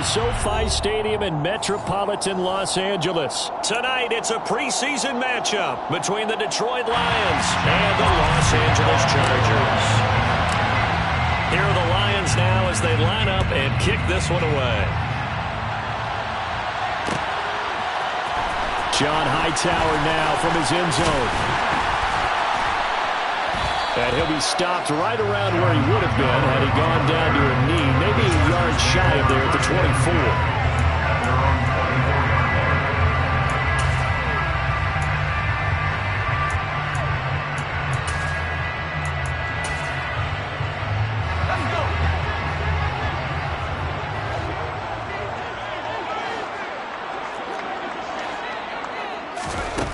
SoFi Stadium in metropolitan Los Angeles. Tonight, it's a preseason matchup between the Detroit Lions and the Los Angeles Chargers. Here are the Lions now as they line up and kick this one away. John Hightower now from his end zone. And he'll be stopped right around where he would have been had he gone down to a knee, maybe a yard shy of there at the 24.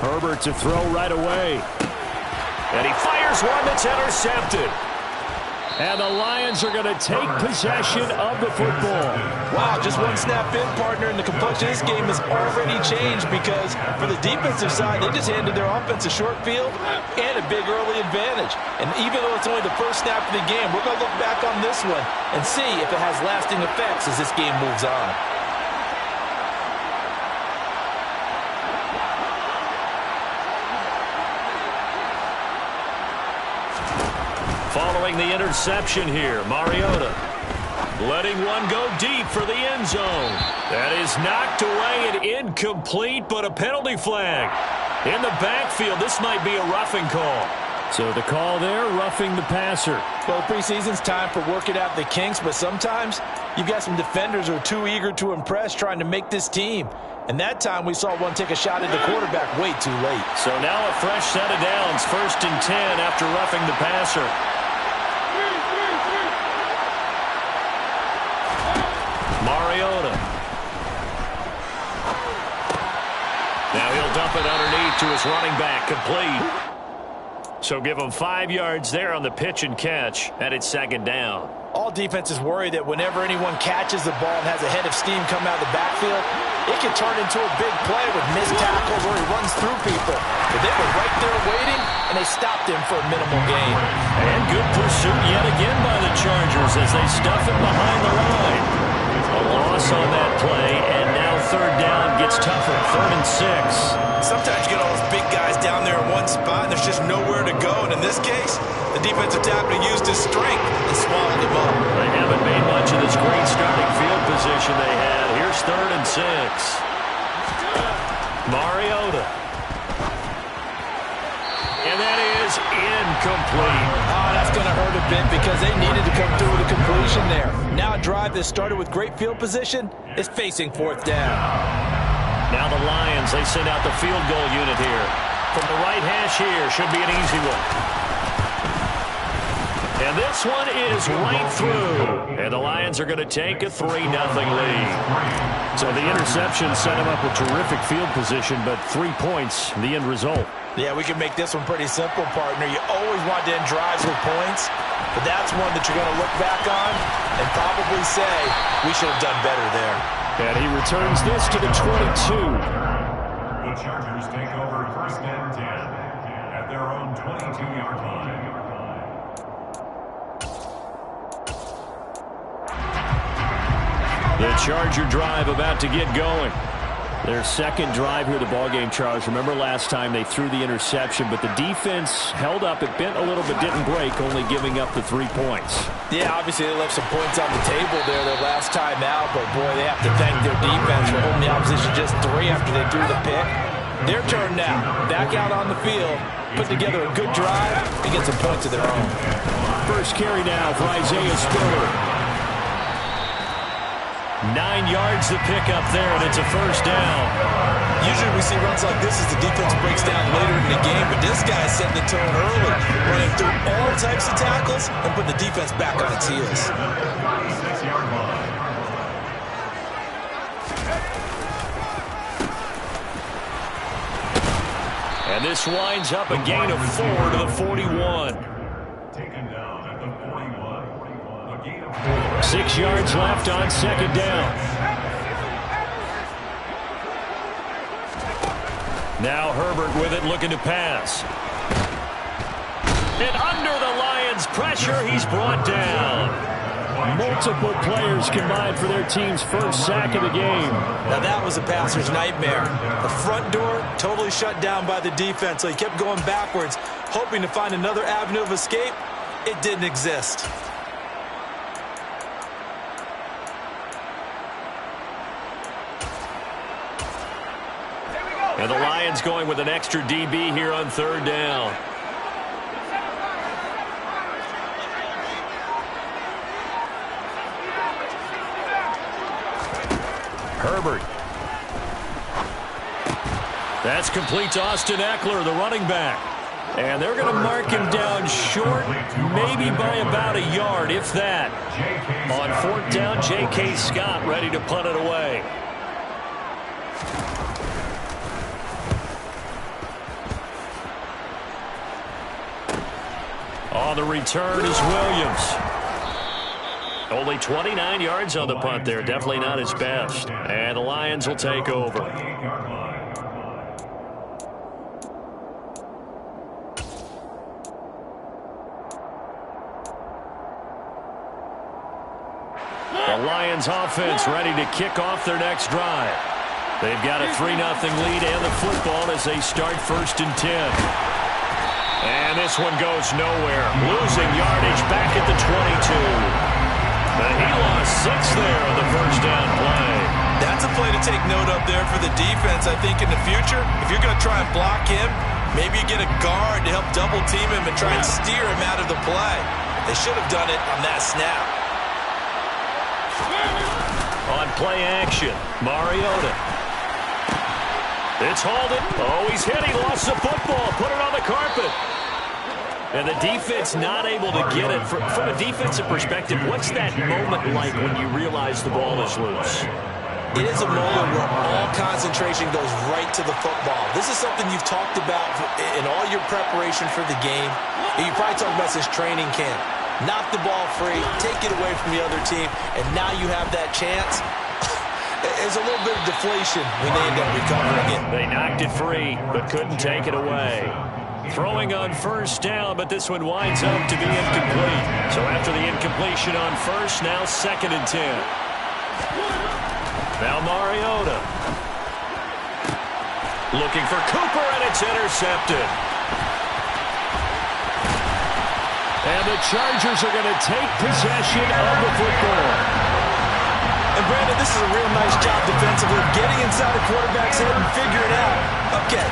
Herbert to throw right away. And he fires one that's intercepted. And the Lions are going to take possession of the football. Wow, just one snap in, partner, and the complexion of this game has already changed because for the defensive side, they just handed their offense a short field and a big early advantage. And even though it's only the first snap of the game, we're going to look back on this one and see if it has lasting effects as this game moves on. Following the interception here, Mariota letting one go deep for the end zone. That is knocked away and incomplete, but a penalty flag. In the backfield, this might be a roughing call. So the call there, roughing the passer. Well, preseason's time for working out the kinks, but sometimes you've got some defenders who are too eager to impress trying to make this team. And that time we saw one take a shot at the quarterback way too late. So now a fresh set of downs, 1st and 10 after roughing the passer. Mariota. Now he'll dump it underneath to his running back, complete. So give him 5 yards there on the pitch and catch, and it's 2nd down. All defenses worry that whenever anyone catches the ball and has a head of steam come out of the backfield, it can turn into a big play with missed tackles where he runs through people. But they were right there waiting, and they stopped him for a minimal gain. And good pursuit yet again by the Chargers as they stuff him behind the line. A loss on that play, and now 3rd down gets tougher, 3rd and 6. Sometimes you get all those big guys down there in one spot, and there's just nowhere to go. And in this case, the defensive tackle used his strength and swallowed him up. They haven't made much of this great starting field position they had. Here's 3rd and 6. Mariota. And that is incomplete. Oh, that's going to hurt a bit because they needed to come through with a completion there. Now a drive that started with great field position is facing 4th down. Now the Lions, they send out the field goal unit here. From the right hash here, should be an easy one. And this one is right through. And the Lions are going to take a 3-0 lead. So the interception set him up with terrific field position, but 3 points, the end result. Yeah, we can make this one pretty simple, partner. You always want to end drives with points, but that's one that you're going to look back on and probably say, we should have done better there. And he returns this to the 22. The Chargers take over 1st and 10 at their own 22-yard line. The Charger drive about to get going. Their 2nd drive here, the ballgame, Charles. Remember last time they threw the interception, but the defense held up. It bent a little but didn't break, only giving up the 3 points. Yeah, obviously they left some points on the table there their last time out, but boy, they have to thank their defense for holding the opposition just 3 after they threw the pick. Their turn now, back out on the field, put together a good drive and get some points of their own. First carry now for Isaiah Spiller. 9 yards to pick up there, and it's a 1st down. Usually we see runs like this as the defense breaks down later in the game, but this guy's setting the tone early, running through all types of tackles and putting the defense back on its heels. And this winds up a gain of 4 to the 41. Taken down at the 41. A gain of 4. 6 yards left on 2nd down. Now Herbert with it, looking to pass. And under the Lions' pressure, he's brought down. Multiple players combined for their team's first sack of the game. Now that was a passer's nightmare. The front door totally shut down by the defense, so he kept going backwards, hoping to find another avenue of escape. It didn't exist. And the Lions going with an extra DB here on third down. Herbert. That's complete to Austin Eckler, the running back. And they're going to mark him down short, maybe by about a yard, if that. On fourth down, J.K. Scott ready to punt it away. On the return is Williams. Only 29 yards on the punt there. Definitely not his best. And the Lions will take over. The Lions offense ready to kick off their next drive. They've got a 3-0 lead and the football as they start 1st and 10. And this one goes nowhere. Losing yardage back at the 22. But he lost 6 there on the first down play. That's a play to take note of there for the defense, I think, in the future. If you're going to try and block him, maybe you get a guard to help double-team him and try and steer him out of the play. They should have done it on that snap. On play action, Mariota. It's Holden. Oh, he's hit. He lost the football. Put it on the carpet. And the defense not able to get it. From a defensive perspective, what's that moment like when you realize the ball is loose? It is a moment where all concentration goes right to the football. This is something you've talked about in all your preparation for the game. And you probably talked about since training camp. Knock the ball free, take it away from the other team, and now you have that chance. There's a little bit of deflation when they end up recovering it. They knocked it free, but couldn't take it away. Throwing on first down, but this one winds up to be incomplete. So after the incompletion on first, now 2nd and 10. Now Mariota. Looking for Cooper, and it's intercepted. And the Chargers are going to take possession of the football. And Brandon, this is a real nice job defensively, getting inside the quarterback's head and figuring out, okay,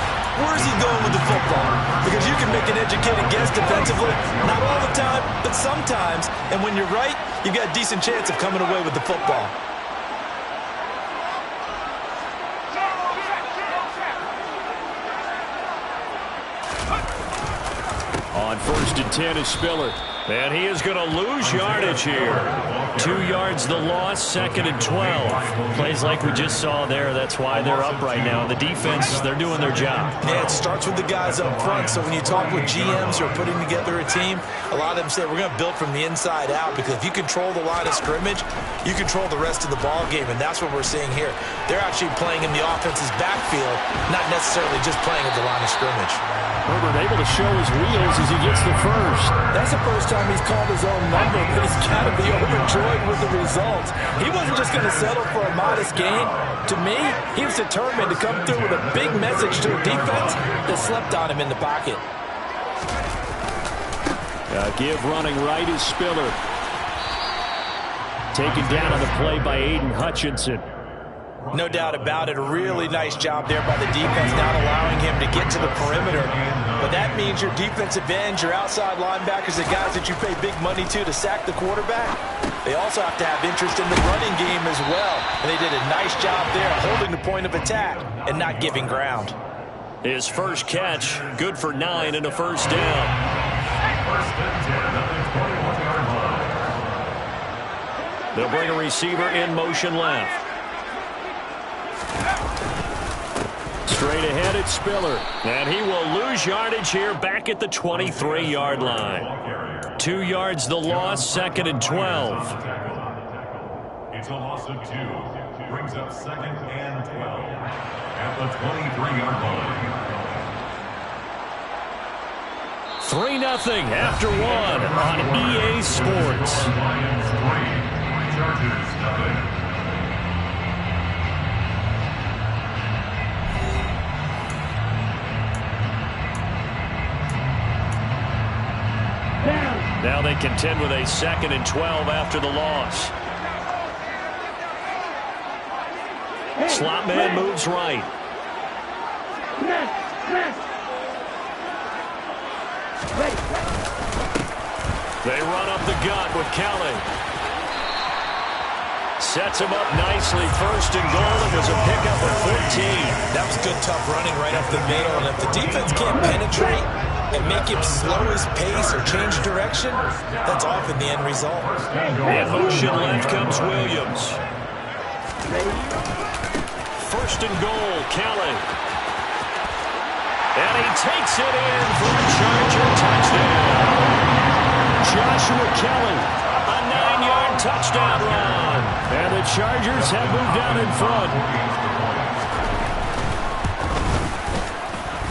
where's he going with the football? Because you can make an educated guess defensively, not all the time, but sometimes. And when you're right, you've got a decent chance of coming away with the football. On 1st and 10 is Spiller. And he is going to lose yardage here. 2 yards the loss, 2nd and 12. Plays like we just saw there. That's why they're up right now. The defense, they're doing their job. Yeah, it starts with the guys up front. So when you talk with GMs who are putting together a team, a lot of them say we're going to build from the inside out, because if you control the line of scrimmage, you control the rest of the ball game, and that's what we're seeing here. They're actually playing in the offense's backfield, not necessarily just playing at the line of scrimmage. Herbert able to show his wheels as he gets the first. That's the first time he's called his own number, but he's got to be overjoyed with the results. He wasn't just going to settle for a modest gain. To me, he was determined to come through with a big message to a defense that slept on him in the pocket. Give running right is Spiller. Taken down on the play by Aiden Hutchinson. No doubt about it. A really nice job there by the defense, not allowing him to get to the perimeter. But that means your defensive ends, your outside linebackers, the guys that you pay big money to sack the quarterback, they also have to have interest in the running game as well. And they did a nice job there holding the point of attack and not giving ground. His first catch, good for 9 and a first down. 1st and 10 on the 21-yard line. They'll bring a receiver in motion left. Straight ahead, it's Spiller. And he will lose yardage here back at the 23-yard line. 2 yards the loss, 2nd and 12. It's a loss of 2. Brings up 2nd and 12 at the 23-yard line. 3-0 after 1 on EA Sports. Chargers, nothing. Now they contend with a 2nd and 12 after the loss. Slot man moves right. They run up the gut with Kelly. Sets him up nicely. 1st and goal. It was a pickup of 14. That was good, tough running right up the middle. And if the defense can't penetrate and make him slow his pace or change direction, that's often the end result. In motion left comes Williams. 1st and goal, Kelly. And he takes it in for a Charger touchdown. Joshua Kelly, a 9-yard touchdown run. And the Chargers have moved out in front.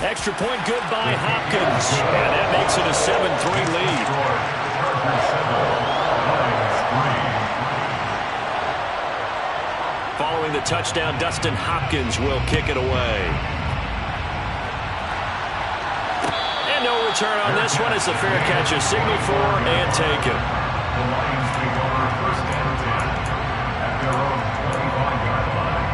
Extra point good by Hopkins. And that makes it a 7-3 lead. Following the touchdown, Dustin Hopkins will kick it away. And no return on this one as the fair catch is signaled for and taken. The Lions take over 1st and 10 at their own 25-yard line.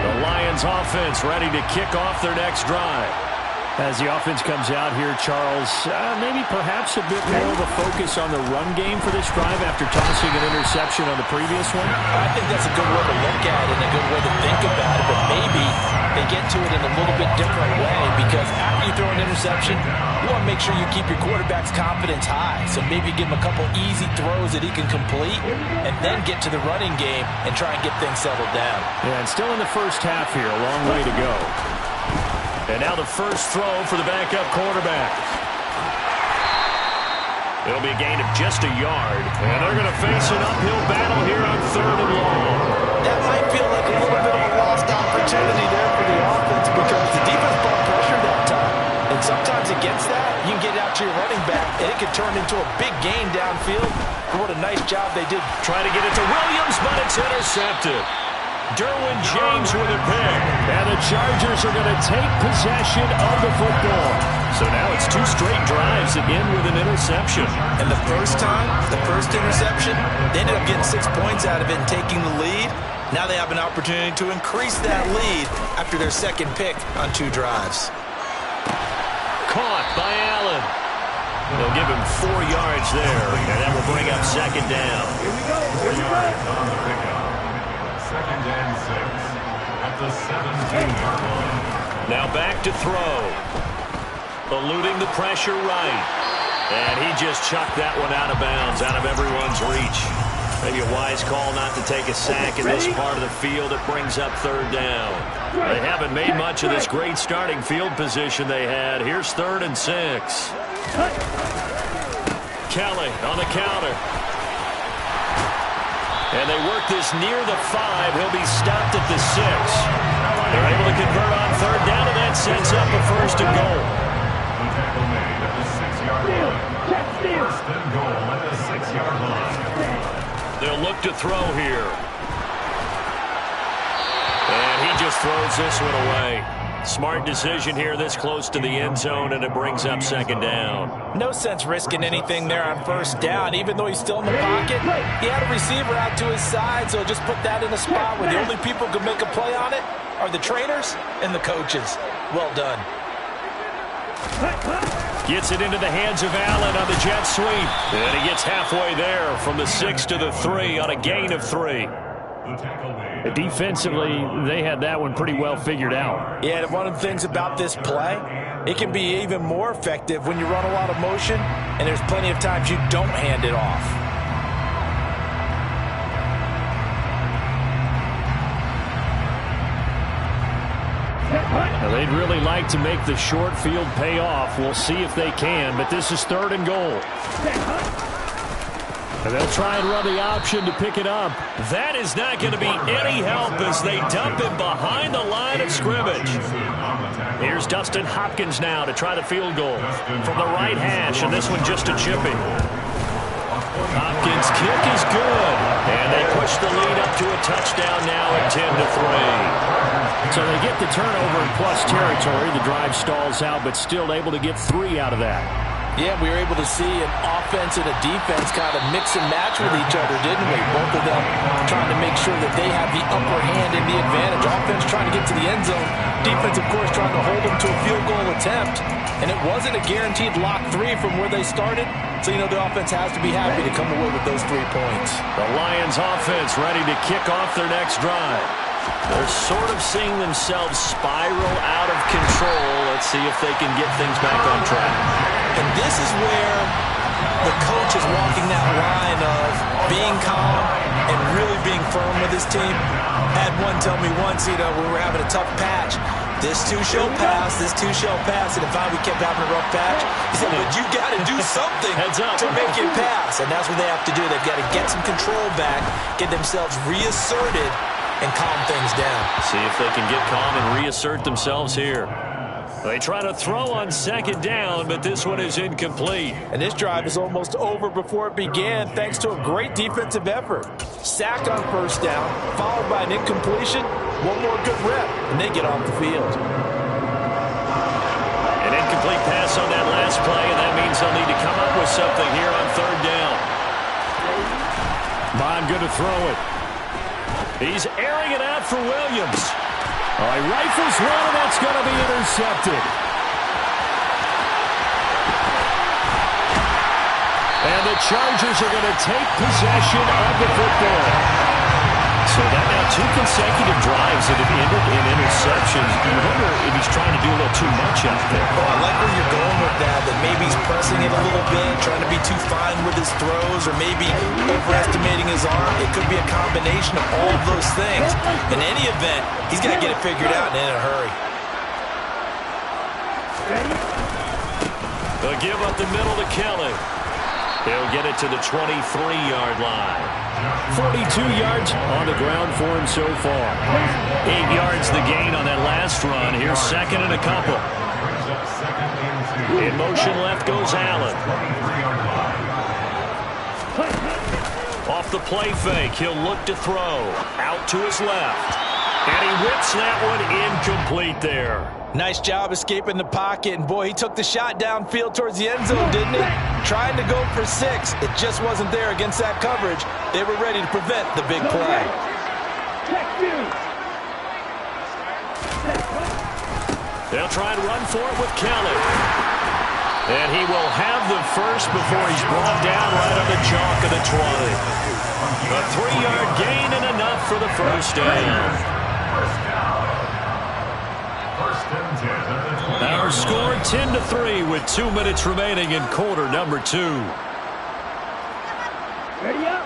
The Lions offense ready to kick off their next drive. As the offense comes out here, Charles, maybe perhaps a bit more of a focus on the run game for this drive after tossing an interception on the previous one? I think that's a good way to look at it and a good way to think about it, but maybe they get to it in a little bit different way because after you throw an interception, you want to make sure you keep your quarterback's confidence high. So maybe give him a couple easy throws that he can complete and then get to the running game and try and get things settled down. Yeah, and still in the first half here, a long way to go. And now the first throw for the backup quarterback. It'll be a gain of just a yard. And they're going to face an uphill battle here on 3rd and long. That might feel like a little bit of a lost opportunity there for the offense because the defense brought pressure that time. And sometimes against that, you can get out to your running back, and it can turn into a big gain downfield. What a nice job they did. Trying to get it to Williams, but it's intercepted. Derwin James with a pick. And the Chargers are going to take possession of the football. So now it's 2 straight drives that end with an interception. And the first time, the first interception, they ended up getting 6 points out of it and taking the lead. Now they have an opportunity to increase that lead after their 2nd pick on 2 drives. Caught by Allen. They'll give him 4 yards there, and that will bring up 2nd down. 4 yards on the pickup. 2nd and 6 at the 17-yard line. Now back to throw. Eluding the pressure right. And he just chucked that one out of bounds, out of everyone's reach. Maybe a wise call not to take a sack in this part of the field. It brings up 3rd down. They haven't made much of this great starting field position they had. Here's 3rd and 6. Kelly on the counter. And they work this near the 5. He'll be stopped at the 6. They're able to convert on 3rd down, and that sets up a 1st and goal. The tackle made at the 6-yard line. 1st and goal at the 6-yard line. They'll look to throw here. And he just throws this one away. Smart decision here this close to the end zone, and it brings up 2nd down. No sense risking anything there on 1st down. Even though he's still in the pocket, he had a receiver out to his side, so just put that in a spot where the only people who can make a play on it are the trainers and the coaches. Well done. Gets it into the hands of Allen on the jet sweep. And he gets halfway there from the 6 to the 3 on a gain of 3. Defensively, they had that one pretty well figured out. Yeah, and one of the things about this play, it can be even more effective when you run a lot of motion, and there's plenty of times you don't hand it off. Now, they'd really like to make the short field pay off. We'll see if they can, but this is 3rd and goal. And they'll try and run the option to pick it up. That is not going to be any help as they dump him behind the line of scrimmage. Here's Dustin Hopkins now to try the field goal from the right hash, and this one just a chipping. Hopkins' kick is good, and they push the lead up to a touchdown now at 10-3. So they get the turnover in plus territory. The drive stalls out, but still able to get 3 out of that. Yeah, we were able to see an offense and a defense kind of mix and match with each other, didn't we? Both of them trying to make sure that they have the upper hand and the advantage. Offense trying to get to the end zone. Defense, of course, trying to hold them to a field goal attempt. And it wasn't a guaranteed lock 3 from where they started. So, you know, the offense has to be happy to come away with those 3 points. The Lions offense ready to kick off their next drive. They're sort of seeing themselves spiral out of control. Let's see if they can get things back on track. And this is where the coach is walking that line of being calm and really being firm with his team. I had one tell me once, you know, when we were having a tough patch, this too shall pass, this too shall pass. And if we kept having a rough patch, he said, but you got to do something to make it pass. And that's what they have to do. They've got to get some control back, get themselves reasserted, and calm things down. See if they can get calm and reassert themselves here. They try to throw on second down, but this one is incomplete. And this drive is almost over before it began thanks to a great defensive effort. Sacked on first down, followed by an incompletion, one more good rep, and they get off the field. An incomplete pass on that last play, and that means they'll need to come up with something here on third down. Bond good to throw it. He's airing it out for Williams. All right, rifles one, and that's going to be intercepted. And the Chargers are going to take possession of the football. So that now 2 consecutive drives that have ended in interceptions. You wonder if he's trying to do a little too much out there. I like where you're going with that maybe he's pressing it a little bit, trying to be too fine with his throws, or maybe overestimating his arm. It could be a combination of all of those things. In any event, he's got to get it figured out and in a hurry. They'll give up the middle to Kelly. He'll get it to the 23-yard line. 42 yards on the ground for him so far. 8 yards the gain on that last run. Here's second and a couple. In motion left goes Allen. Off the play fake, he'll look to throw. Out to his left. And he whips that one incomplete there. Nice job escaping the pocket, and boy, he took the shot downfield towards the end zone, didn't he? Trying to go for 6. It just wasn't there against that coverage. They were ready to prevent the big play. They'll try and run for it with Kelly. And he will have the first before he's brought down right on the chalk of the 20. A 3-yard gain and enough for the first down. Our score 10-3 with 2 minutes remaining in quarter number 2. Ready up.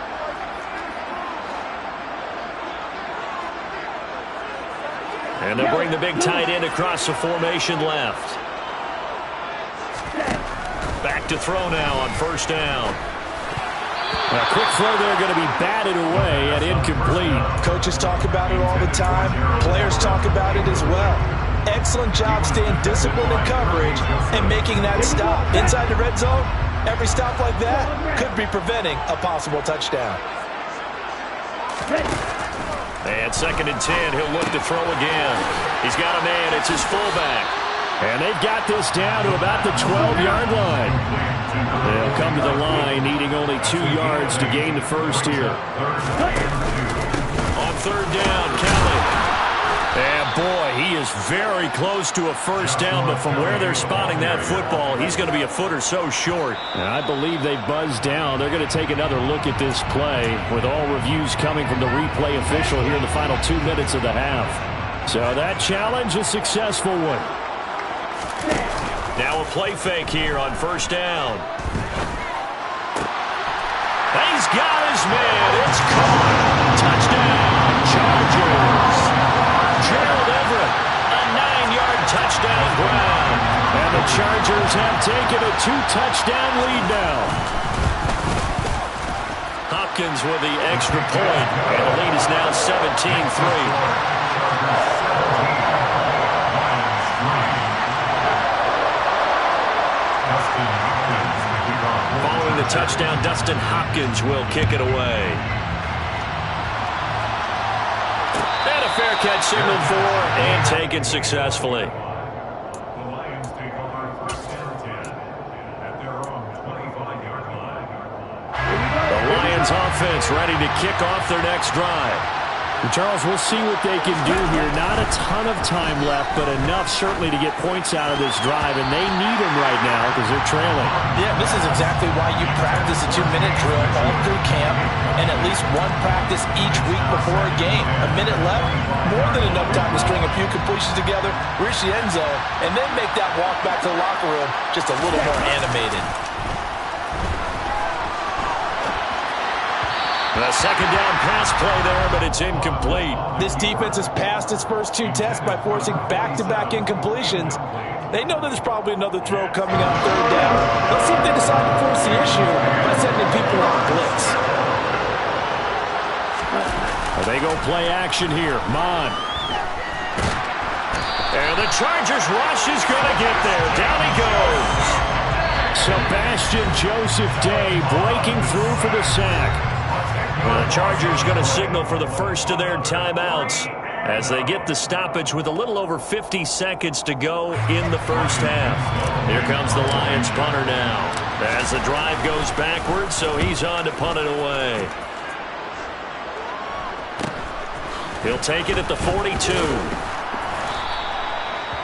And they'll bring the big tight end across the formation left. Back to throw now on first down. A quick throw there going to be batted away and incomplete. Coaches talk about it all the time. Players talk about it as well. Excellent job staying disciplined in coverage and making that stop. Inside the red zone, every stop like that could be preventing a possible touchdown. And second and 10, he'll look to throw again. He's got a man, it's his fullback. And they've got this down to about the 12-yard line. They'll come to the line, needing only 2 yards to gain the first here. On third down, Kelly. And boy, he is very close to a first down, but from where they're spotting that football, he's going to be a foot or so short. And I believe they buzzed down. They're going to take another look at this play, with all reviews coming from the replay official here in the final 2 minutes of the half. So that challenge, a successful one. Now a play fake here on first down. He's got his man. It's caught. Touchdown, Chargers. Gerald Everett, a 9-yard touchdown ground. And the Chargers have taken a 2-touchdown lead now. Hopkins with the extra point, and the lead is now 17-3. Following the touchdown, Dustin Hopkins will kick it away. And a fair catch signaled for and taken successfully. The Lions take over first and 10 at their own 25-yard line. The Lions offense ready to kick off their next drive. And Charles, we'll see what they can do here. Not a ton of time left, but enough certainly to get points out of this drive, and they need them right now because they're trailing. Yeah, this is exactly why you practice a 2-minute drill all through camp and at least one practice each week before a game. A minute left, more than enough time to string a few completions together, reach the end zone, and then make that walk back to the locker room just a little more animated. The second down pass play there, but it's incomplete. This defense has passed its first 2 tests by forcing back-to-back incompletions. They know that there's probably another throw coming on third down. Let's see if they decide to force the issue by sending people on blitz. Well, they go play action here. Mon. And the Chargers rush is going to get there. Down he goes. Sebastian Joseph Day breaking through for the sack. Well, the Chargers going to signal for the first of their timeouts as they get the stoppage with a little over 50 seconds to go in the first half. Here comes the Lions punter now as the drive goes backwards, so he's on to punt it away. He'll take it at the 42.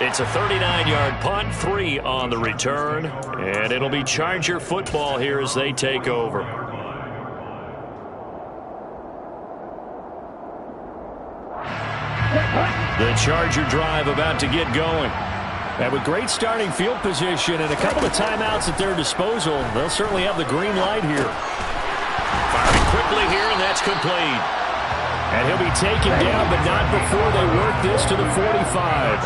It's a 39-yard punt, 3 on the return, and it'll be Charger football here as they take over. The Charger drive about to get going. And with great starting field position and a couple of timeouts at their disposal, they'll certainly have the green light here. Firing quickly here, and that's complete. And he'll be taken down, but not before they work this to the 45.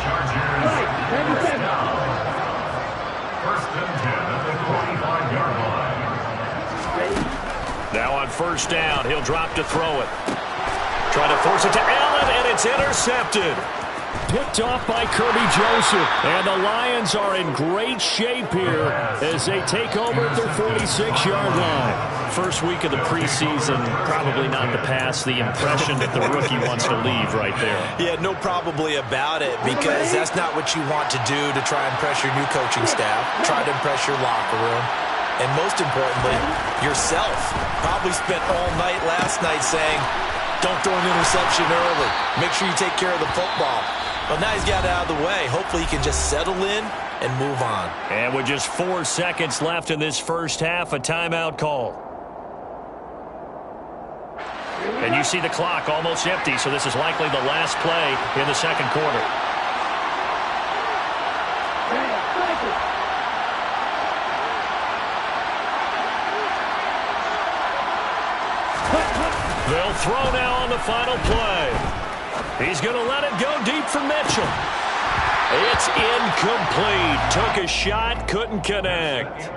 First and 10 at the 45-yard line. Now on first down, he'll drop to throw it. Trying to force it to Allen, and it's intercepted. Picked off by Kirby Joseph. And the Lions are in great shape here as they take over at their 46-yard line. First week of the preseason, probably not to pass the impression that the rookie wants to leave right there. Yeah, no probably about it, because that's not what you want to do to try and press your new coaching staff, try to impress your locker room, and most importantly, yourself. Probably spent all night last night saying, don't throw an interception early. Make sure you take care of the football. But now he's got it out of the way. Hopefully he can just settle in and move on. And with just 4 seconds left in this first half, a timeout call. And you see the clock almost empty, so this is likely the last play in the second quarter. They'll throw now on the final play. He's going to let it go deep for Mitchell. It's incomplete. Took a shot, couldn't connect.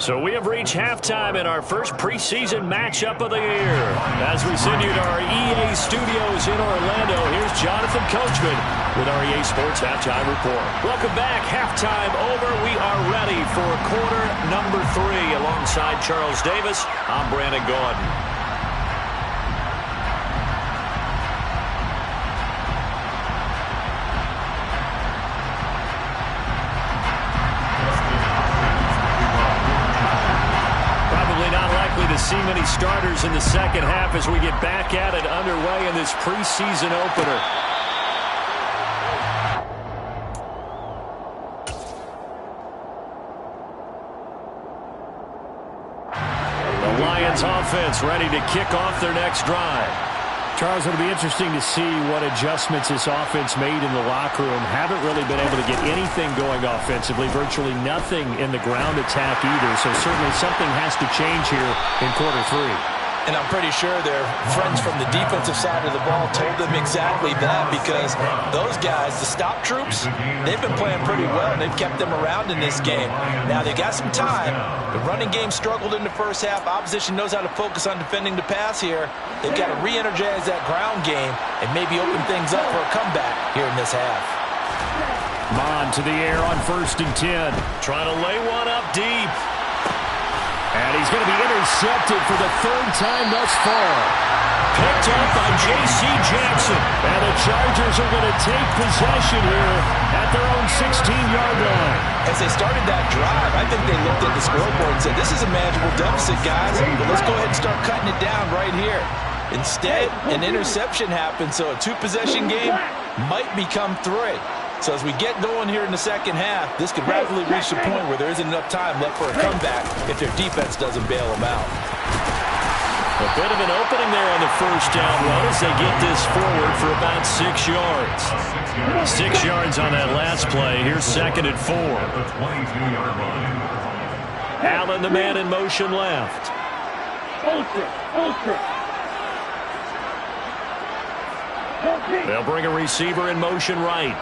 So we have reached halftime in our first preseason matchup of the year. As we send you to our EA studios in Orlando, here's Jonathan Coachman with our EA Sports Halftime Report. Welcome back. Halftime over. We are ready for quarter number 3. Alongside Charles Davis, I'm Brandon Gaudin. To see many starters in the second half as we get back at it underway in this preseason opener. The Lions offense ready to kick off their next drive. Charles, it'll be interesting to see what adjustments this offense made in the locker room. Haven't really been able to get anything going offensively, virtually nothing in the ground attack either, so certainly something has to change here in quarter 3. And I'm pretty sure their friends from the defensive side of the ball told them exactly that, because those guys, the stop troops, they've been playing pretty well. They've kept them around in this game. Now, they got some time. The running game struggled in the first half. Opposition knows how to focus on defending the pass here. They've got to re-energize that ground game and maybe open things up for a comeback here in this half. Mon to the air on 1st and 10. Trying to lay one up deep. And he's going to be intercepted for the 3rd time thus far. Picked up by J.C. Jackson. And the Chargers are going to take possession here at their own 16-yard line. As they started that drive, I think they looked at the scoreboard and said, this is a manageable deficit, guys, but let's go ahead and start cutting it down right here. Instead, an interception happened, so a 2-possession game might become 3. So as we get going here in the second half, this could rapidly reach the point where there isn't enough time left for a comeback if their defense doesn't bail them out. A bit of an opening there on the 1st down run as they get this forward for about 6 yards. 6 yards on that last play. Here's 2nd and 4. Allen, the man in motion left. They'll bring a receiver in motion right.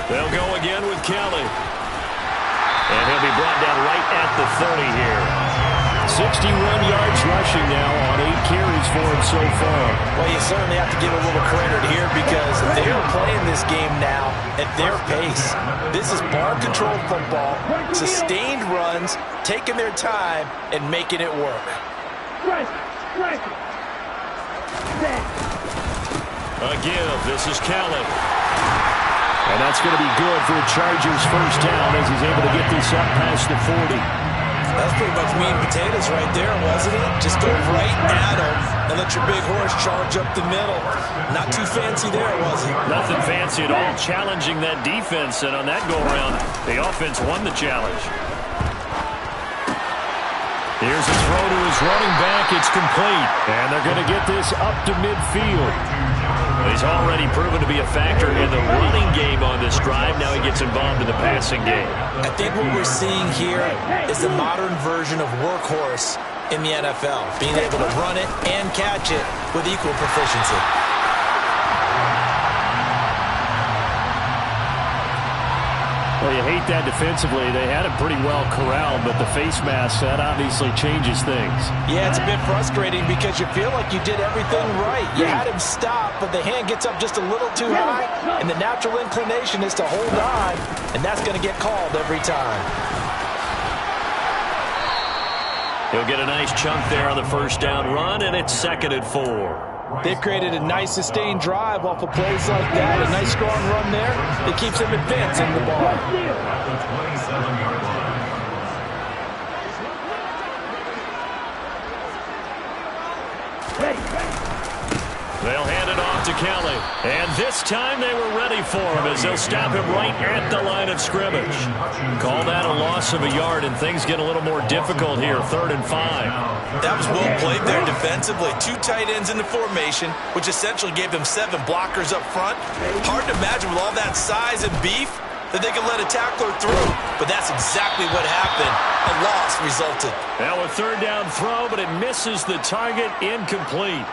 They'll go again with Kelly. And he'll be brought down right at the 30 here. 61 yards rushing now on 8 carries for him so far. Well, you certainly have to give a little credit here because they're playing this game now at their pace. This is ball-controlled football, sustained runs, taking their time, and making it work. A give. This is Kelly. And that's going to be good for a Chargers 1st down as he's able to get this up past the 40. That's pretty much meat and potatoes right there, wasn't it? Just go right at him and let your big horse charge up the middle. Not too fancy there, was it? Nothing fancy at all. Challenging that defense, and on that go-around, the offense won the challenge. Here's a throw to his running back. It's complete. And they're going to get this up to midfield. He's already proven to be a factor in the running game on this drive. Now he gets involved in the passing game. I think what we're seeing here is the modern version of workhorse in the NFL, being able to run it and catch it with equal proficiency. Well, you hate that defensively. They had it pretty well corralled, but the face mask, that obviously changes things. Yeah, it's a bit frustrating because you feel like you did everything right. You had him stop, but the hand gets up just a little too high, and the natural inclination is to hold on, and that's going to get called every time. He'll get a nice chunk there on the 1st down run, and it's 2nd and 4. They've created a nice sustained drive off of plays like that. A nice strong run there that keeps them advancing the ball. They'll hand it off to Kelly. And this time they were ready for him as they'll stop him right at the line of scrimmage. Call that a loss of a yard, and things get a little more difficult here. 3rd and 5. That was well played there defensively. 2 tight ends in the formation, which essentially gave them 7 blockers up front. Hard to imagine with all that size and beef that they could let a tackler through. But that's exactly what happened. A loss resulted. Now a 3rd down throw, but it misses the target. Incomplete.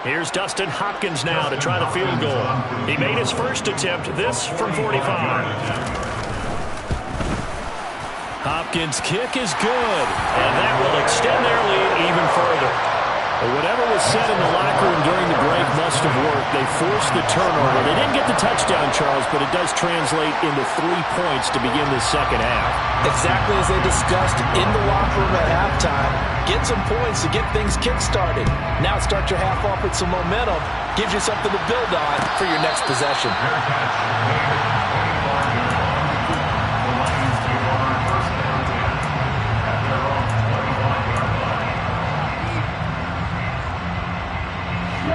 Here's Dustin Hopkins now to try the field goal. He made his first attempt, this from 45. Hopkins' kick is good, and that will extend their lead even further. Well, whatever was said in the locker room during the break must have worked. They forced the turnover. They didn't get the touchdown, Charles, but it does translate into 3 points to begin the second half. Exactly as they discussed in the locker room at halftime. Get some points to get things kick-started. Now start your half off with some momentum. Gives you something to build on for your next possession.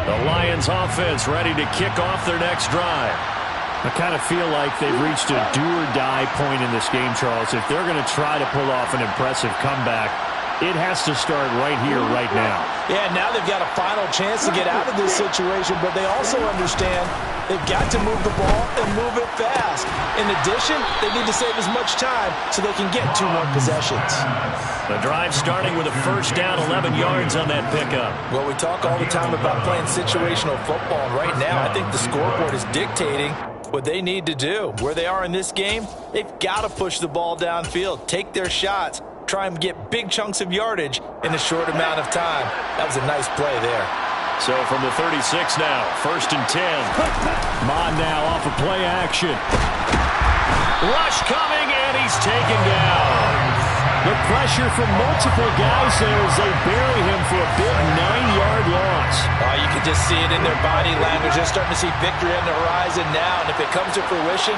The Lions offense ready to kick off their next drive. I kind of feel like they've reached a do-or-die point in this game, Charles. If they're going to try to pull off an impressive comeback, it has to start right here, right now. Yeah, now they've got a final chance to get out of this situation, but they also understand they've got to move the ball and move it fast. In addition, they need to save as much time so they can get 2 more possessions. The drive starting with a first down, 11 yards on that pickup. Well, we talk all the time about playing situational football, and right now I think the scoreboard is dictating what they need to do. Where they are in this game, they've got to push the ball downfield, take their shots, try and get big chunks of yardage in a short amount of time. That was a nice play there. So from the 36 now, first and 10. Mon now off of play action. Rush coming, and he's taken down. The pressure from multiple guys there as they bury him for a big 9-yard loss. Oh, you can just see it in their body language. They're starting to see victory on the horizon now, and if it comes to fruition,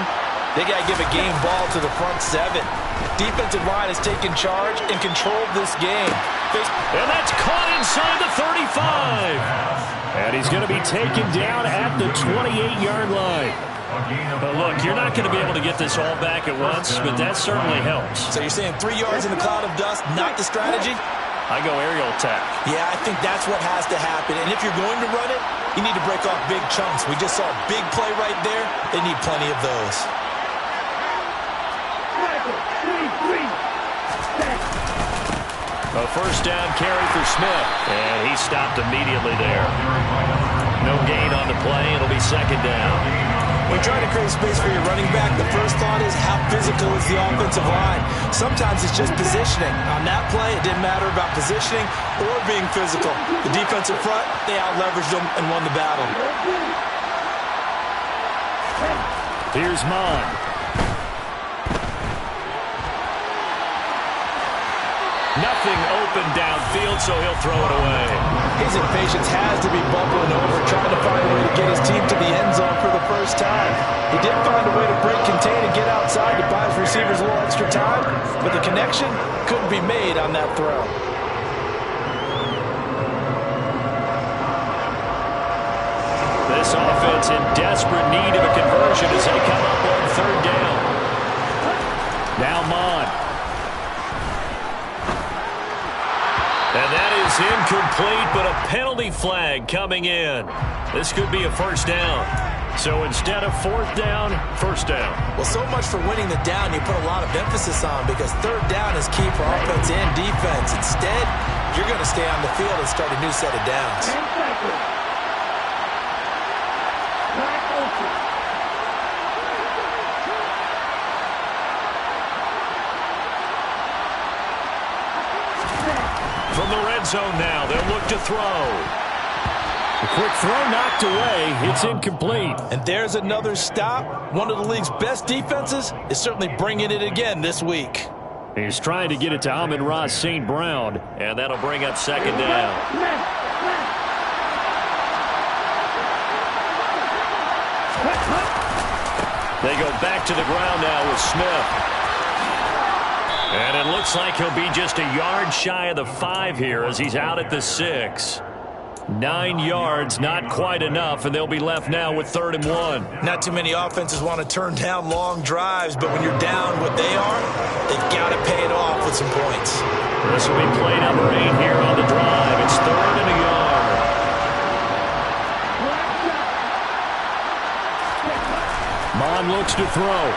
they got to give a game ball to the front 7. Defensive line has taken charge and controlled this game. And that's caught inside the 35. And he's going to be taken down at the 28-yard line. But look, you're not going to be able to get this all back at once, but that certainly helps. So you're saying 3 yards in the cloud of dust, not the strategy? I go aerial attack. Yeah, I think that's what has to happen. And if you're going to run it, you need to break off big chunks. We just saw a big play right there. They need plenty of those. A first down carry for Smith, and he stopped immediately there. No gain on the play. It'll be second down. When you're trying to create space for your running back, the first thought is how physical is the offensive line. Sometimes it's just positioning. On that play, it didn't matter about positioning or being physical. The defensive front, they out-leveraged them and won the battle. Here's Mon. Nothing open downfield, so he'll throw it away. His impatience has to be bubbling over, trying to find a way to get his team to the end zone for the first time. He did find a way to break, contain, and get outside to buy his receivers a little extra time, but the connection couldn't be made on that throw. This offense in desperate need of a conversion as they come up on third down. Now Mon. And that is incomplete, but a penalty flag coming in. This could be a first down. So instead of fourth down, first down. Well, so much for winning the down you put a lot of emphasis on because third down is key for offense and defense. Instead, you're going to stay on the field and start a new set of downs. From the red zone now, they'll look to throw. A quick throw knocked away. It's incomplete. And there's another stop. One of the league's best defenses is certainly bringing it again this week. He's trying to get it to Amon-Ra St. Brown. And that'll bring up second down. They go back to the ground now with Smith. And it looks like he'll be just a yard shy of the 5 here as he's out at the 6. 9 yards, not quite enough, and they'll be left now with 3rd and 1. Not too many offenses want to turn down long drives, but when you're down what they are, they've got to pay it off with some points. This will be play number 8 here on the drive. It's 3rd and a yard. Mon looks to throw.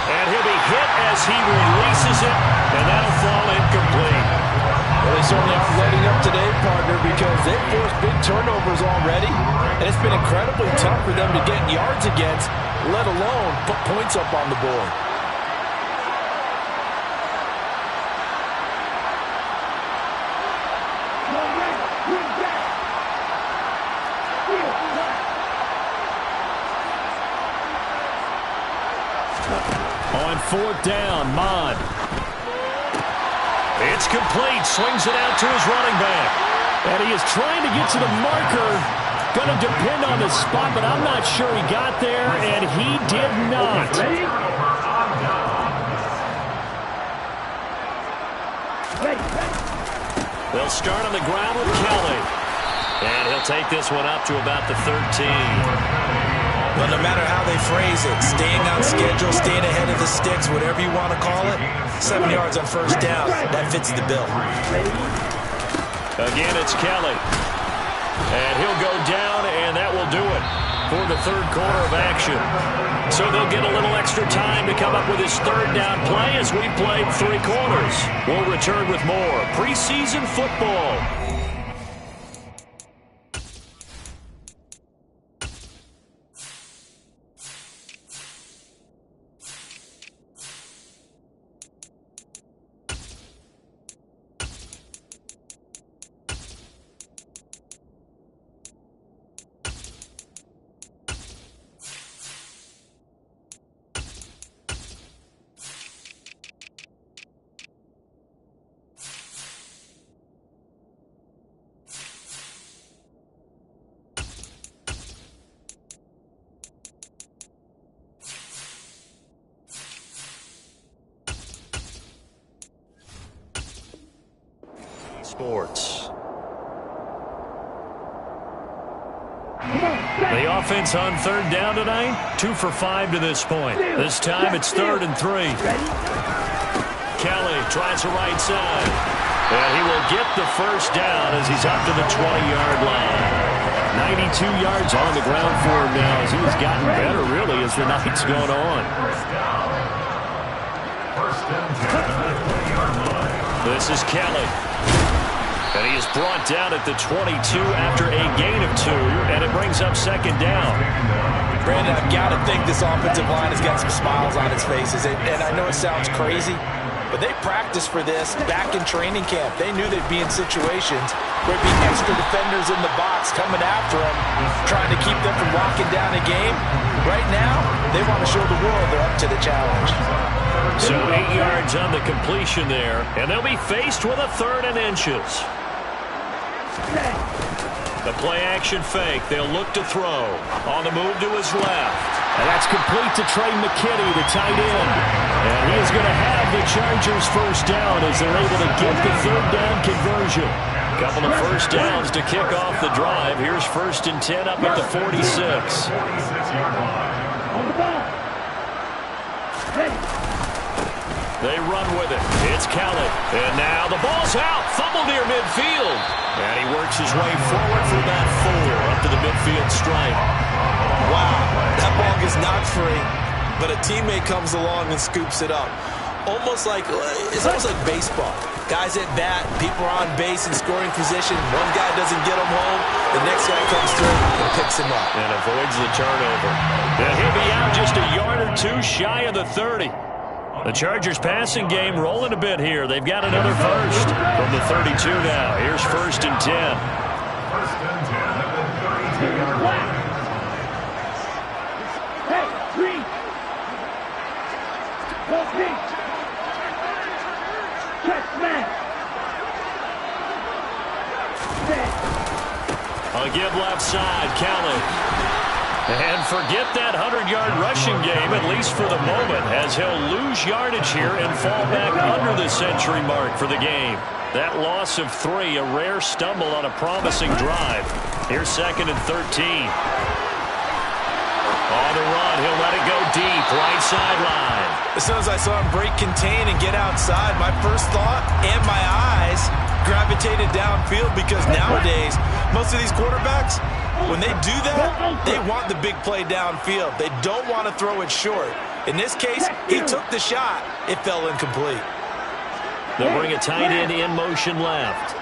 And he'll be hit as he releases it, and that'll fall incomplete. Well, they certainly aren't letting up today, partner, because they've forced big turnovers already, and it's been incredibly tough for them to get yards against, let alone put points up on the board. On 4th down, Mon. It's complete. Swings it out to his running back. And he is trying to get to the marker. Going to depend on the spot, but I'm not sure he got there, and he did not. They'll start on the ground with Kelly. And he'll take this one up to about the 13. Well, no matter how they phrase it, staying on schedule, staying ahead of the sticks, whatever you want to call it, 7 yards on first down, that fits the bill. Again, it's Kelly. And he'll go down, and that will do it for the third quarter of action. So they'll get a little extra time to come up with his third down play as we played 3 quarters. We'll return with more preseason football. Sports. The offense on third down tonight, 2 for 5 to this point. This time it's 3rd and 3. Kelly tries the right side. And he will get the first down as he's up to the 20-yard line. 92 yards on the ground for him now as he has gotten better, really, as the night's gone on. This is Kelly. And he is brought down at the 22 after a gain of 2, and it brings up 2nd down. Brandon, I've got to think this offensive line has got some smiles on its faces. And I know it sounds crazy, but they practiced for this back in training camp. They knew they'd be in situations where there'd be extra defenders in the box coming after them, trying to keep them from locking down a game. Right now, they want to show the world they're up to the challenge. So 8 yards on the completion there, and they'll be faced with a 3rd and inches. The play-action fake. They'll look to throw. On the move to his left. And that's complete to Trey McKinney, the tight end. And he is going to have the Chargers first down as they're able to get the 3rd down conversion. Couple of first downs to kick off the drive. Here's 1st and 10 up at the 46. They run with it. It's Kelly. And now the ball's out. Fumble near midfield. And he works his way forward for that 4 up to the midfield stripe. Wow, that ball gets knocked free, but a teammate comes along and scoops it up. It's almost like baseball. Guys at bat, people are on base in scoring position. One guy doesn't get him home. The next guy comes through and picks him up. And avoids the turnover. And he'll be out just a yard or 2 shy of the 30. The Chargers passing game rolling a bit here. They've got another first from the 32 now. Here's 1st and 10. 1st and 10 at the 32-yard line. Hey, green. Go pink. Catch man. A give left side, Kelly. And forget that 100-yard rushing game, at least for the moment, as he'll lose yardage here and fall back under the century mark for the game. That loss of 3, a rare stumble on a promising drive. Here's 2nd and 13. On the run, he'll let it go deep, right sideline. As soon as I saw him break contain and get outside, my first thought and my eyes gravitated downfield, because nowadays, most of these quarterbacks, when they do that, they want the big play downfield. They don't want to throw it short. In this case, he took the shot. It fell incomplete. They'll bring a tight end in motion left.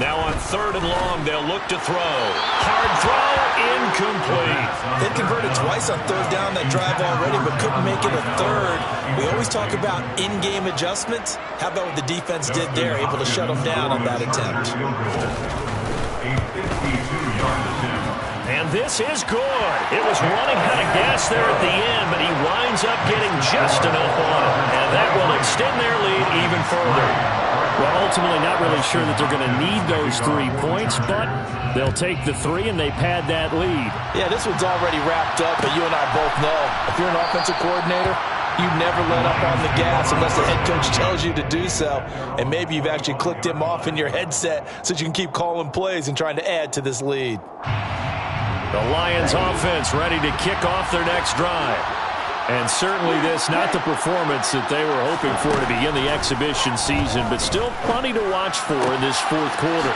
Now on 3rd and long, they'll look to throw. Hard throw, incomplete. They converted twice on 3rd down that drive already, but couldn't make it a 3rd. We always talk about in-game adjustments. How about what the defense did there, able to shut them down on that attempt. And this is good. It was running out of gas there at the end, but he winds up getting just enough on it. And that will extend their lead even further. Well, ultimately not really sure that they're going to need those 3 points, but they'll take the 3 and they pad that lead. Yeah, this one's already wrapped up, but you and I both know if you're an offensive coordinator, you never let up on the gas unless the head coach tells you to do so. And maybe you've actually clicked him off in your headset so you can keep calling plays and trying to add to this lead. The Lions offense ready to kick off their next drive. And certainly this, not the performance that they were hoping for to begin the exhibition season, but still plenty to watch for in this fourth quarter.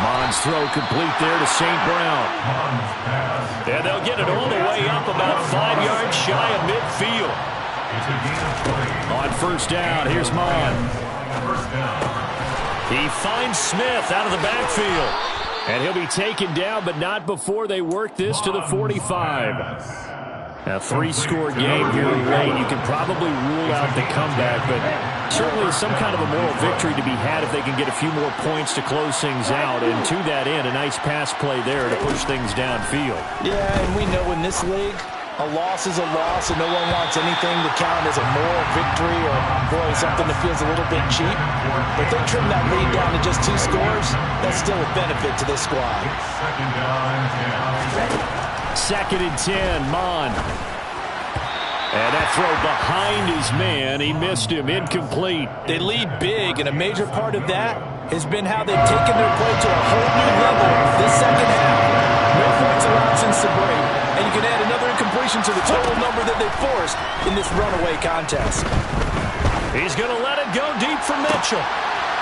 Mond's throw complete there to St. Brown. And they'll get it all the way up about 5 yards shy of midfield. On first down, here's Mond. He finds Smith out of the backfield. And he'll be taken down, but not before they work this to the 45. A 3-score game here late. You can probably rule out the comeback, but certainly some kind of a moral victory to be had if they can get a few more points to close things out. And to that end, a nice pass play there to push things downfield. Yeah, and we know in this league, a loss is a loss, and no one wants anything to count as a moral victory or, boy, something that feels a little bit cheap. If they trim that lead down to just 2 scores, that's still a benefit to this squad. Second and 10, Mon. And that throw behind his man. He missed him. Incomplete. They lead big, and a major part of that has been how they've taken their play to a whole new level this second half. No points allowed since the break, and you can add another incompletion to the total number that they forced in this runaway contest. He's going to let it go deep for Mitchell.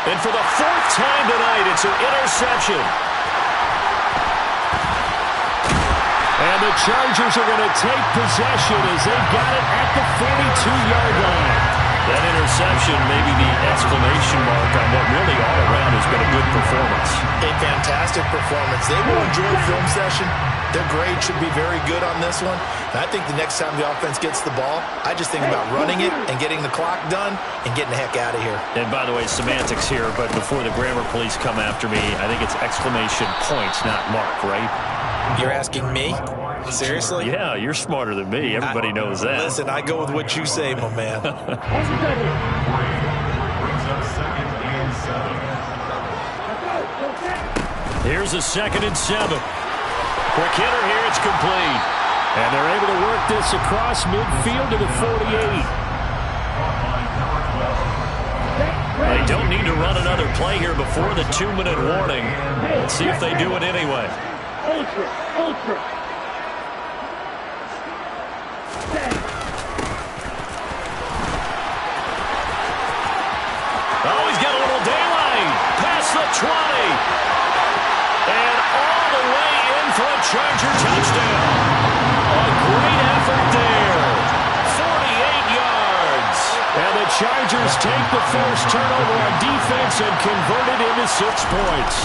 And for the 4th time tonight, it's an interception. And the Chargers are going to take possession as they've got it at the 42-yard line. That interception may be the exclamation mark on what really all around has been a good performance. A fantastic performance. They will enjoy film session. Their grade should be very good on this one. And I think the next time the offense gets the ball, I just think about running it and getting the clock done and getting the heck out of here. And by the way, semantics here, but before the grammar police come after me, I think it's exclamation points, not mark, right? You're asking me? Seriously? Yeah, you're smarter than me. Everybody knows that. Listen, I go with what you say, my man. Brings up second and 7. Here's a 2nd and 7. Quick hitter here, it's complete. And they're able to work this across midfield to the 48. They don't need to run another play here before the 2-minute warning. Let's see if they do it anyway. Ultra. Oh, he's got a little daylight. Past the 20. And all the way in for a Charger touchdown. A great effort there. 48 yards. And the Chargers take the first turnover on defense and convert it into 6 points.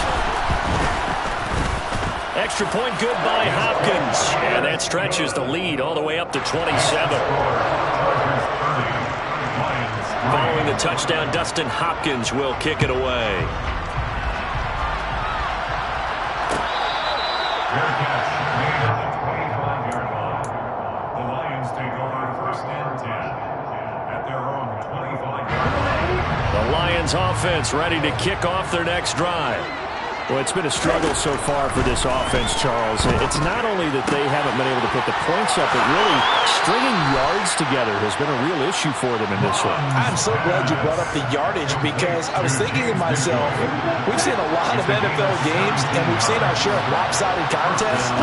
Extra point good by Hopkins. And that stretches the lead all the way up to 27. Following the touchdown, Dustin Hopkins will kick it away. Fair catch made at the 25-yard line. The Lions take over 1st and 10 at their own 25-yard line. The Lions offense ready to kick off their next drive. Well, it's been a struggle so far for this offense, Charles. It's not only that they haven't been able to put the points up, but really stringing yards together has been a real issue for them in this one. I'm so glad you brought up the yardage because I was thinking to myself, we've seen a lot of NFL games and we've seen our share of lopsided contests,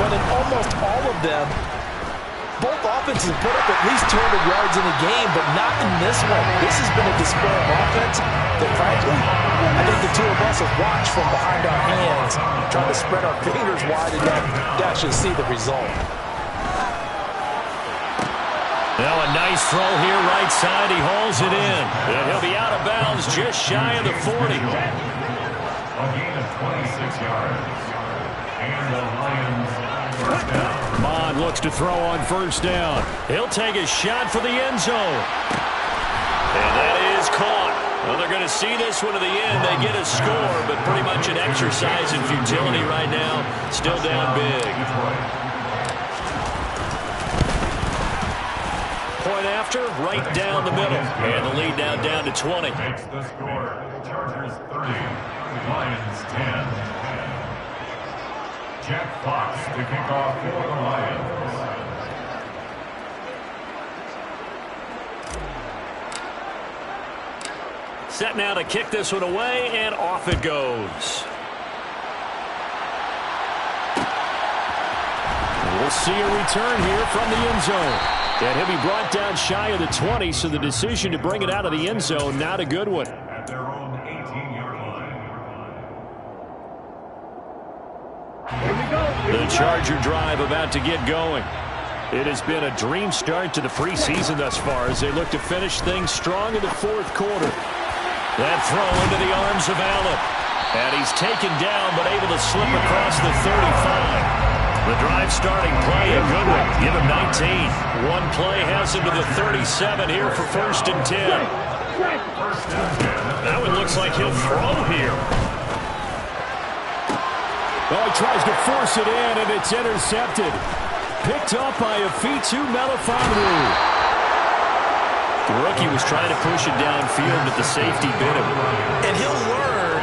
but in almost all of them, both offenses put up at least 200 yards in a game, but not in this one. This has been a display of offense that, frankly, I think the two of us have watched from behind our hands, trying to spread our fingers wide and to actually see the result. Now a nice throw here right side. He hauls it in. And he'll be out of bounds just shy of the 40. A gain of 26 yards. And the Lions first down. Mond looks to throw on first down. He'll take a shot for the end zone. And that is caught. Well, they're going to see this one to the end. They get a score, but pretty much an exercise in futility right now. Still down big. Point after, right down the middle. And the lead now down to 20. Makes the score. Chargers 30, Lions 10. Jack Fox to kick off for the Lions. Set now to kick this one away, and off it goes. We'll see a return here from the end zone. And he'll be brought down shy of the 20, so the decision to bring it out of the end zone, not a good one. At their own 18-yard line. The Charger drive about to get going. It has been a dream start to the preseason thus far as they look to finish things strong in the fourth quarter. That throw into the arms of Allen. And he's taken down but able to slip across the 35. The drive starting play, a good one. Give him 19. One play has him to the 37 here for 1st and 10. That one looks like he'll throw here. Oh, he tries to force it in, and it's intercepted. Picked up by Afitu Melifonwu. The rookie was trying to push it downfield, but the safety bit him. And he'll learn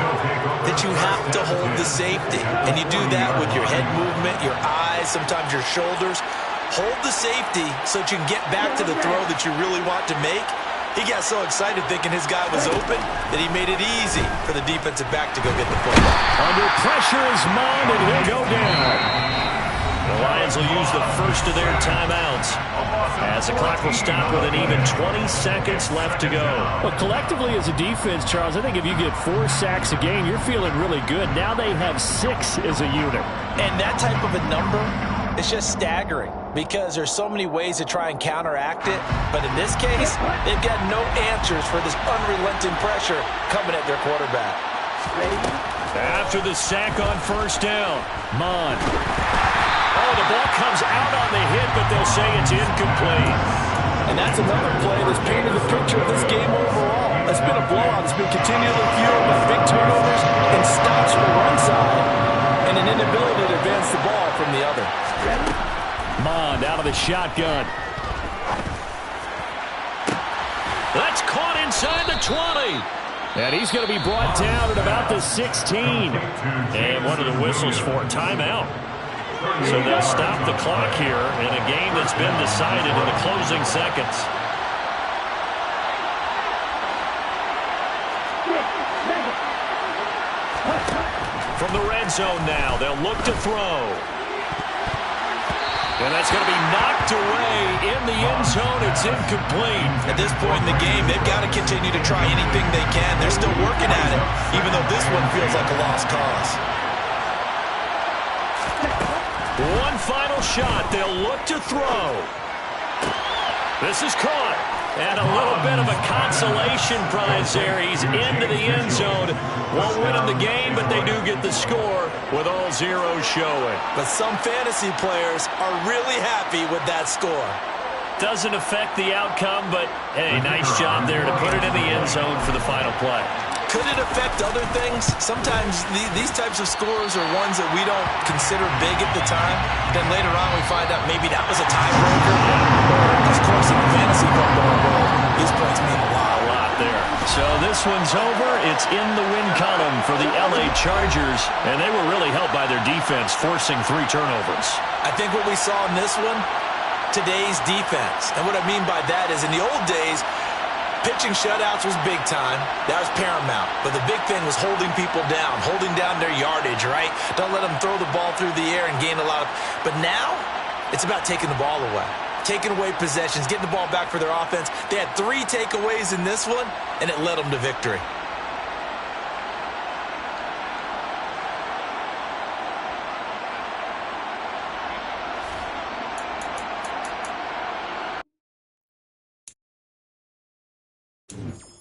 that you have to hold the safety. And you do that with your head movement, your eyes, sometimes your shoulders. Hold the safety so that you can get back to the throw that you really want to make. He got so excited thinking his guy was open that he made it easy for the defensive back to go get the football. Under pressure is Mond, and he'll go down. The Lions will use the first of their timeouts as the clock will stop with an even 20 seconds left to go. Well, collectively as a defense, Charles, I think if you get 4 sacks a game, you're feeling really good. Now they have 6 as a unit. And that type of a number is just staggering because there's so many ways to try and counteract it. But in this case, they've got no answers for this unrelenting pressure coming at their quarterback. After the sack on 1st down, Mond. Oh, the ball comes out on the hit, but they'll say it's incomplete. And that's another play that's painted the picture of this game overall. It's been a blowout. It's been continually fueled by big turnovers and stops from one side and an inability to advance the ball from the other. Mond out of the shotgun. That's caught inside the 20. And he's going to be brought down at about the 16. And one of the whistles for a timeout. So they'll stop the clock here in a game that's been decided in the closing seconds. From the red zone now, they'll look to throw. And that's going to be knocked away in the end zone. It's incomplete. At this point in the game, they've got to continue to try anything they can. They're still working at it, even though this one feels like a lost cause. One final shot. They'll look to throw. This is caught. And a little bit of a consolation prize there. He's into the end zone. Won't win in the game, but they do get the score with all zeros showing. But some fantasy players are really happy with that score. Doesn't affect the outcome, but, hey, nice job there to put it in the end zone for the final play. Could it affect other things? Sometimes these types of scores are ones that we don't consider big at the time. Then later on we find out maybe that was a tiebreaker. Of course, in the fantasy football world, these points mean a lot. A lot there. So this one's over. It's in the win column for the LA Chargers, and they were really helped by their defense, forcing 3 turnovers. I think what we saw in this one, today's defense. And what I mean by that is in the old days, pitching shutouts was big time. That was paramount. But the big thing was holding people down, holding down their yardage, right? Don't let them throw the ball through the air and gain a lot of... But now, it's about taking the ball away. Taking away possessions, getting the ball back for their offense. They had 3 takeaways in this one, and it led them to victory. Thank you.